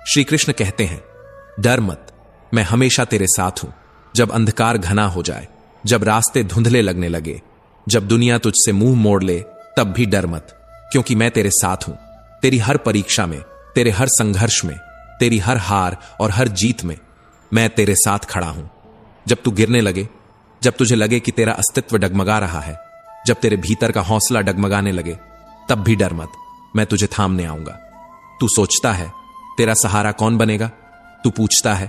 श्री कृष्ण कहते हैं, डर मत, मैं हमेशा तेरे साथ हूं। जब अंधकार घना हो जाए, जब रास्ते धुंधले लगने लगे, जब दुनिया तुझसे मुंह मोड़ ले, तब भी डर मत, क्योंकि मैं तेरे साथ हूं। तेरी हर परीक्षा में, तेरे हर संघर्ष में, तेरी हर हार और हर जीत में मैं तेरे साथ खड़ा हूं। जब तू गिरने लगे, जब तुझे लगे कि तेरा अस्तित्व डगमगा रहा है, जब तेरे भीतर का हौसला डगमगाने लगे, तब भी डर मत, मैं तुझे थामने आऊंगा। तू सोचता है तेरा सहारा कौन बनेगा? तू पूछता है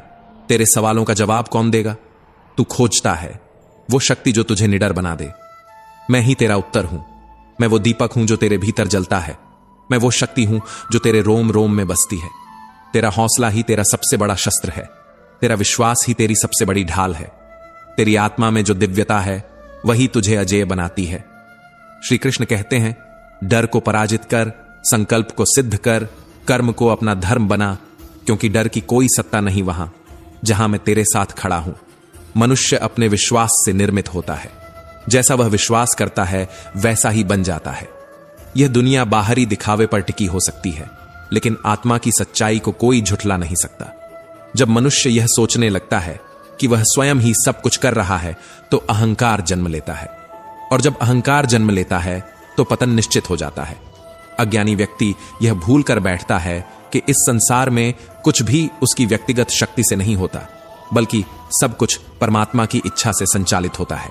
तेरे सवालों का जवाब कौन देगा? तू खोजता है वो शक्ति जो तुझे निडर बना दे। मैं ही तेरा उत्तर हूं। मैं वो दीपक हूं जो तेरे भीतर जलता है। मैं वो शक्ति हूं जो तेरे रोम रोम में बसती है। तेरा हौसला ही तेरा सबसे बड़ा शस्त्र है। तेरा विश्वास ही तेरी सबसे बड़ी ढाल है। तेरी आत्मा में जो दिव्यता है वही तुझे अजेय बनाती है। श्री कृष्ण कहते हैं, डर को पराजित कर, संकल्प को सिद्ध कर, कर्म को अपना धर्म बना, क्योंकि डर की कोई सत्ता नहीं वहां जहां मैं तेरे साथ खड़ा हूं। मनुष्य अपने विश्वास से निर्मित होता है। जैसा वह विश्वास करता है वैसा ही बन जाता है। यह दुनिया बाहरी दिखावे पर टिकी हो सकती है, लेकिन आत्मा की सच्चाई को कोई झुठला नहीं सकता। जब मनुष्य यह सोचने लगता है कि वह स्वयं ही सब कुछ कर रहा है, तो अहंकार जन्म लेता है, और जब अहंकार जन्म लेता है तो पतन निश्चित हो जाता है। अज्ञानी व्यक्ति यह भूल कर बैठता है कि इस संसार में कुछ भी उसकी व्यक्तिगत शक्ति से नहीं होता, बल्कि सब कुछ परमात्मा की इच्छा से संचालित होता है।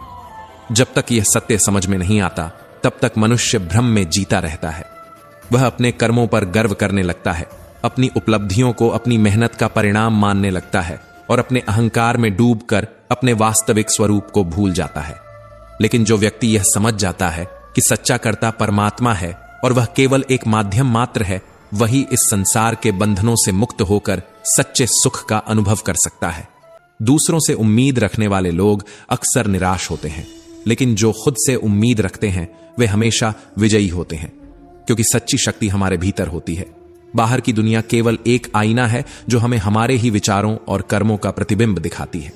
जब तक यह सत्य समझ में नहीं आता, तब तक मनुष्य भ्रम में जीता रहता है। वह अपने कर्मों पर गर्व करने लगता है, अपनी उपलब्धियों को अपनी मेहनत का परिणाम मानने लगता है, और अपने अहंकार में डूबकर अपने वास्तविक स्वरूप को भूल जाता है। लेकिन जो व्यक्ति यह समझ जाता है कि सच्चा कर्ता परमात्मा है और वह केवल एक माध्यम मात्र है, वही इस संसार के बंधनों से मुक्त होकर सच्चे सुख का अनुभव कर सकता है। दूसरों से उम्मीद रखने वाले लोग अक्सर निराश होते हैं, लेकिन जो खुद से उम्मीद रखते हैं वे हमेशा विजयी होते हैं, क्योंकि सच्ची शक्ति हमारे भीतर होती है। बाहर की दुनिया केवल एक आईना है जो हमें हमारे ही विचारों और कर्मों का प्रतिबिंब दिखाती है।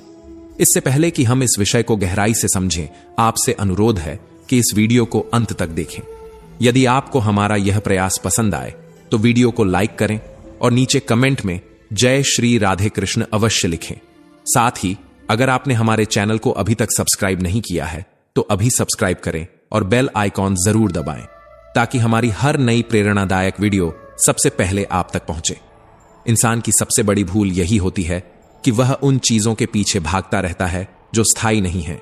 इससे पहले कि हम इस विषय को गहराई से समझें, आपसे अनुरोध है कि इस वीडियो को अंत तक देखें। यदि आपको हमारा यह प्रयास पसंद आए तो वीडियो को लाइक करें और नीचे कमेंट में जय श्री राधे कृष्ण अवश्य लिखें। साथ ही अगर आपने हमारे चैनल को अभी तक सब्सक्राइब नहीं किया है तो अभी सब्सक्राइब करें और बेल आइकॉन जरूर दबाएं, ताकि हमारी हर नई प्रेरणादायक वीडियो सबसे पहले आप तक पहुंचे। इंसान की सबसे बड़ी भूल यही होती है कि वह उन चीजों के पीछे भागता रहता है जो स्थायी नहीं है।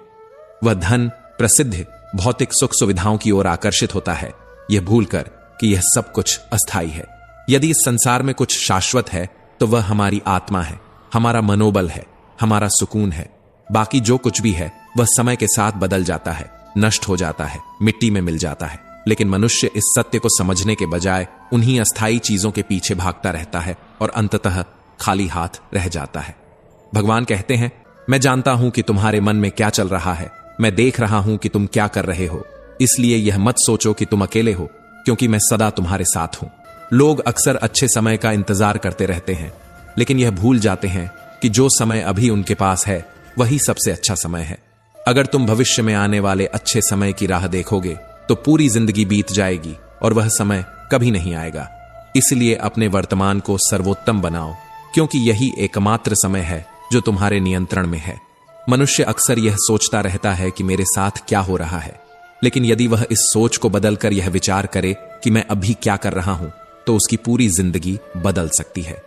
वह धन, प्रसिद्धि, भौतिक सुख सुविधाओं की ओर आकर्षित होता है, यह भूलकर कि यह सब कुछ अस्थायी है। यदि इस संसार में कुछ शाश्वत है तो वह हमारी आत्मा है, हमारा मनोबल है, हमारा सुकून है। बाकी जो कुछ भी है वह समय के साथ बदल जाता है, नष्ट हो जाता है, मिट्टी में मिल जाता है। लेकिन मनुष्य इस सत्य को समझने के बजाय उन्हीं अस्थायी चीजों के पीछे भागता रहता है और अंततः खाली हाथ रह जाता है। भगवान कहते हैं, मैं जानता हूं कि तुम्हारे मन में क्या चल रहा है, मैं देख रहा हूं कि तुम क्या कर रहे हो, इसलिए यह मत सोचो कि तुम अकेले हो, क्योंकि मैं सदा तुम्हारे साथ हूं। लोग अक्सर अच्छे समय का इंतजार करते रहते हैं, लेकिन यह भूल जाते हैं कि जो समय अभी उनके पास है वही सबसे अच्छा समय है। अगर तुम भविष्य में आने वाले अच्छे समय की राह देखोगे तो पूरी जिंदगी बीत जाएगी और वह समय कभी नहीं आएगा। इसलिए अपने वर्तमान को सर्वोत्तम बनाओ, क्योंकि यही एकमात्र समय है जो तुम्हारे नियंत्रण में है। मनुष्य अक्सर यह सोचता रहता है कि मेरे साथ क्या हो रहा है, लेकिन यदि वह इस सोच को बदलकर यह विचार करे कि मैं अभी क्या कर रहा हूं, तो उसकी पूरी जिंदगी बदल सकती है।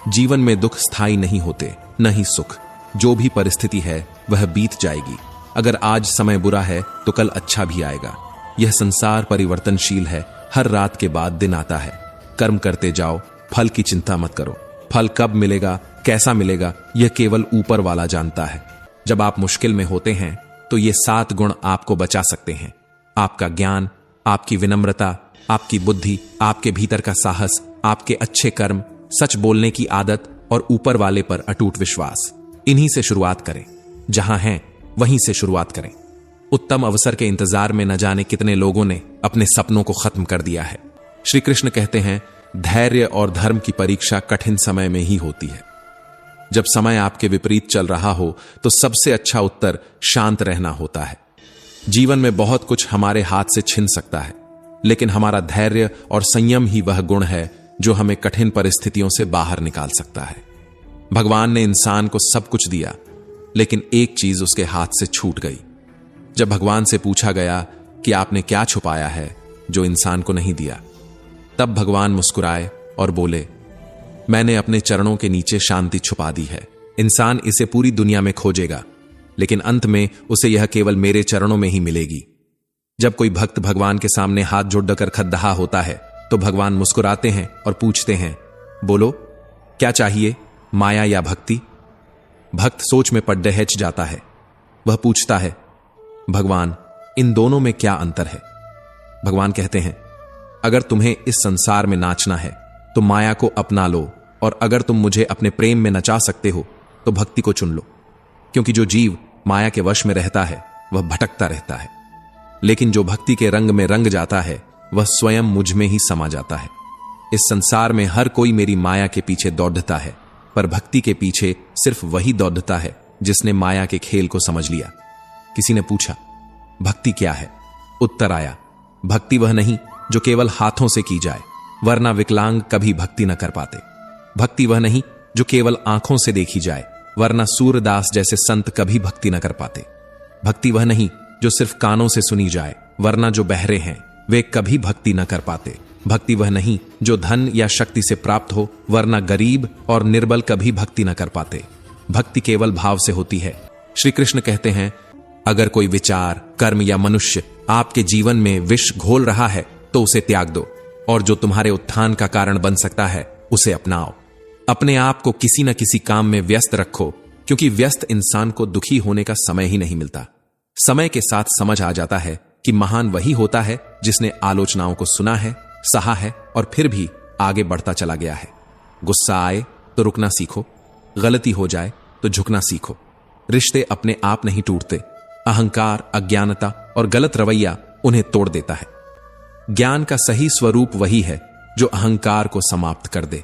जीवन में दुख स्थायी नहीं होते, न ही सुख। जो भी परिस्थिति है वह बीत जाएगी। अगर आज समय बुरा है तो कल अच्छा भी आएगा। यह संसार परिवर्तनशील है, हर रात के बाद दिन आता है। कर्म करते जाओ, फल की चिंता मत करो। फल कब मिलेगा, कैसा मिलेगा, यह केवल ऊपर वाला जानता है। जब आप मुश्किल में होते हैं तो ये 7 गुण आपको बचा सकते हैं: आपका ज्ञान, आपकी विनम्रता, आपकी बुद्धि, आपके भीतर का साहस, आपके अच्छे कर्म, सच बोलने की आदत और ऊपर वाले पर अटूट विश्वास। इन्हीं से शुरुआत करें। जहां हैं वहीं से शुरुआत करें। उत्तम अवसर के इंतजार में न जाने कितने लोगों ने अपने सपनों को खत्म कर दिया है। श्री कृष्ण कहते हैं, धैर्य और धर्म की परीक्षा कठिन समय में ही होती है। जब समय आपके विपरीत चल रहा हो तो सबसे अच्छा उत्तर शांत रहना होता है। जीवन में बहुत कुछ हमारे हाथ से छिन सकता है, लेकिन हमारा धैर्य और संयम ही वह गुण है जो हमें कठिन परिस्थितियों से बाहर निकाल सकता है। भगवान ने इंसान को सब कुछ दिया, लेकिन एक चीज उसके हाथ से छूट गई। जब भगवान से पूछा गया कि आपने क्या छुपाया है जो इंसान को नहीं दिया, तब भगवान मुस्कुराए और बोले, मैंने अपने चरणों के नीचे शांति छुपा दी है। इंसान इसे पूरी दुनिया में खोजेगा, लेकिन अंत में उसे यह केवल मेरे चरणों में ही मिलेगी। जब कोई भक्त भगवान के सामने हाथ जोड़कर खद्दहा होता है तो भगवान मुस्कुराते हैं और पूछते हैं, बोलो क्या चाहिए, माया या भक्ति? भक्त सोच में पड़ दहच जाता है। वह पूछता है, भगवान इन दोनों में क्या अंतर है? भगवान कहते हैं, अगर तुम्हें इस संसार में नाचना है तो माया को अपना लो, और अगर तुम मुझे अपने प्रेम में नचा सकते हो तो भक्ति को चुन लो। क्योंकि जो जीव माया के वश में रहता है वह भटकता रहता है, लेकिन जो भक्ति के रंग में रंग जाता है वह स्वयं मुझ में ही समा जाता है। इस संसार में हर कोई मेरी माया के पीछे दौड़ता है, पर भक्ति के पीछे सिर्फ वही दौड़ता है जिसने माया के खेल को समझ लिया। किसी ने पूछा, भक्ति क्या है? उत्तर आया, भक्ति वह नहीं जो केवल हाथों से की जाए, वरना विकलांग कभी भक्ति न कर पाते। भक्ति वह नहीं जो केवल आंखों से देखी जाए, वरना सूरदास जैसे संत कभी भक्ति न कर पाते। भक्ति वह नहीं जो सिर्फ कानों से सुनी जाए, वरना जो बहरे हैं वे कभी भक्ति न कर पाते। भक्ति वह नहीं जो धन या शक्ति से प्राप्त हो, वरना गरीब और निर्बल कभी भक्ति न कर पाते। भक्ति केवल भाव से होती है। श्री कृष्ण कहते हैं, अगर कोई विचार, कर्म या मनुष्य आपके जीवन में विष घोल रहा है तो उसे त्याग दो, और जो तुम्हारे उत्थान का कारण बन सकता है उसे अपनाओ। अपने आप को किसी न किसी काम में व्यस्त रखो, क्योंकि व्यस्त इंसान को दुखी होने का समय ही नहीं मिलता। समय के साथ समझ आ जाता है कि महान वही होता है जिसने आलोचनाओं को सुना है, सहा है और फिर भी आगे बढ़ता चला गया है। गुस्सा आए तो रुकना सीखो, गलती हो जाए तो झुकना सीखो। रिश्ते अपने आप नहीं टूटते, अहंकार, अज्ञानता और गलत रवैया उन्हें तोड़ देता है। ज्ञान का सही स्वरूप वही है जो अहंकार को समाप्त कर दे।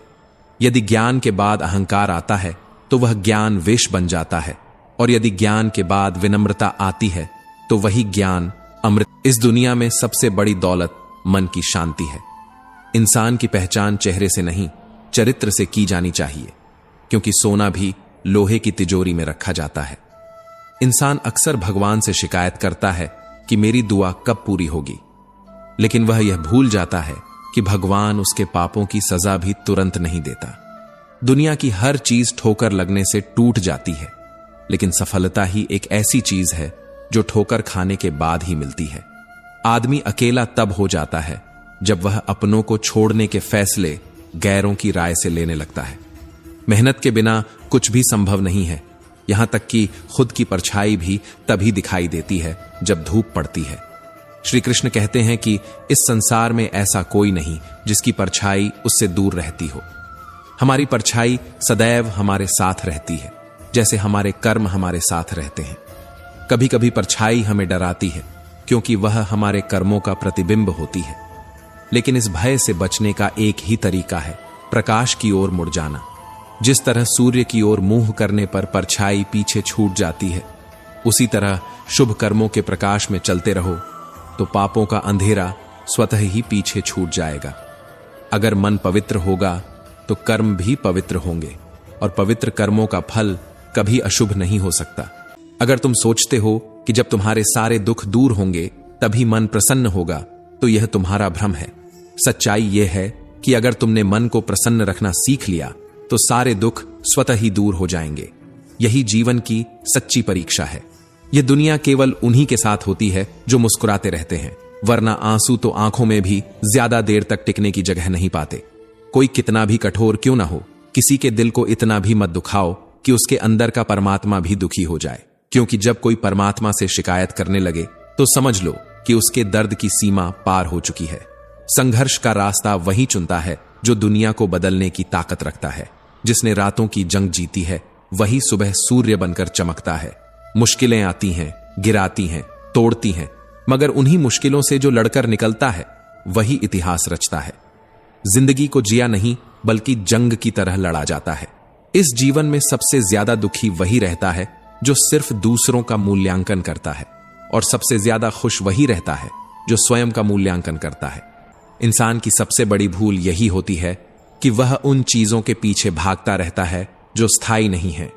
यदि ज्ञान के बाद अहंकार आता है तो वह ज्ञान विष बन जाता है, और यदि ज्ञान के बाद विनम्रता आती है तो वही ज्ञान अमृत। इस दुनिया में सबसे बड़ी दौलत मन की शांति है। इंसान की पहचान चेहरे से नहीं, चरित्र से की जानी चाहिए, क्योंकि सोना भी लोहे की तिजोरी में रखा जाता है। इंसान अक्सर भगवान से शिकायत करता है कि मेरी दुआ कब पूरी होगी, लेकिन वह यह भूल जाता है कि भगवान उसके पापों की सजा भी तुरंत नहीं देता। दुनिया की हर चीज ठोकर लगने से टूट जाती है, लेकिन सफलता ही एक ऐसी चीज है जो ठोकर खाने के बाद ही मिलती है। आदमी अकेला तब हो जाता है जब वह अपनों को छोड़ने के फैसले गैरों की राय से लेने लगता है। मेहनत के बिना कुछ भी संभव नहीं है, यहां तक कि खुद की परछाई भी तभी दिखाई देती है जब धूप पड़ती है। श्री कृष्ण कहते हैं कि इस संसार में ऐसा कोई नहीं जिसकी परछाई उससे दूर रहती हो। हमारी परछाई सदैव हमारे साथ रहती है, जैसे हमारे कर्म हमारे साथ रहते हैं। कभी कभी परछाई हमें डराती है, क्योंकि वह हमारे कर्मों का प्रतिबिंब होती है। लेकिन इस भय से बचने का एक ही तरीका है, प्रकाश की ओर मुड़ जाना। जिस तरह सूर्य की ओर मुंह करने पर परछाई पीछे छूट जाती है, उसी तरह शुभ कर्मों के प्रकाश में चलते रहो तो पापों का अंधेरा स्वतः ही पीछे छूट जाएगा। अगर मन पवित्र होगा तो कर्म भी पवित्र होंगे, और पवित्र कर्मों का फल कभी अशुभ नहीं हो सकता। अगर तुम सोचते हो कि जब तुम्हारे सारे दुख दूर होंगे तभी मन प्रसन्न होगा, तो यह तुम्हारा भ्रम है। सच्चाई यह है कि अगर तुमने मन को प्रसन्न रखना सीख लिया तो सारे दुख स्वतः ही दूर हो जाएंगे। यही जीवन की सच्ची परीक्षा है। यह दुनिया केवल उन्हीं के साथ होती है जो मुस्कुराते रहते हैं, वरना आंसू तो आंखों में भी ज्यादा देर तक टिकने की जगह नहीं पाते। कोई कितना भी कठोर क्यों ना हो, किसी के दिल को इतना भी मत दुखाओ कि उसके अंदर का परमात्मा भी दुखी हो जाए। क्योंकि जब कोई परमात्मा से शिकायत करने लगे तो समझ लो कि उसके दर्द की सीमा पार हो चुकी है। संघर्ष का रास्ता वही चुनता है जो दुनिया को बदलने की ताकत रखता है। जिसने रातों की जंग जीती है वही सुबह सूर्य बनकर चमकता है। मुश्किलें आती हैं, गिराती हैं, तोड़ती हैं, मगर उन्हीं मुश्किलों से जो लड़कर निकलता है वही इतिहास रचता है। जिंदगी को जिया नहीं बल्कि जंग की तरह लड़ा जाता है। इस जीवन में सबसे ज्यादा दुखी वही रहता है जो सिर्फ दूसरों का मूल्यांकन करता है, और सबसे ज्यादा खुश वही रहता है जो स्वयं का मूल्यांकन करता है। इंसान की सबसे बड़ी भूल यही होती है कि वह उन चीजों के पीछे भागता रहता है जो स्थायी नहीं है।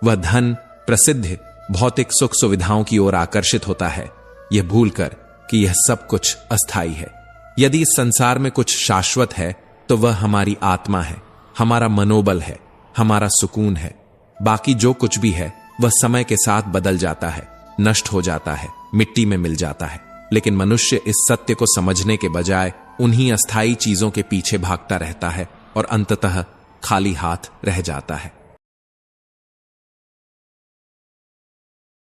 वह धन, प्रसिद्ध, भौतिक सुख सुविधाओं की ओर आकर्षित होता है, यह भूलकर कि यह सब कुछ अस्थायी है। यदि इस संसार में कुछ शाश्वत है तो वह हमारी आत्मा है, हमारा मनोबल है, हमारा सुकून है। बाकी जो कुछ भी है वह समय के साथ बदल जाता है, नष्ट हो जाता है, मिट्टी में मिल जाता है। लेकिन मनुष्य इस सत्य को समझने के बजाय उन्हीं अस्थायी चीजों के पीछे भागता रहता है और अंततः खाली हाथ रह जाता है।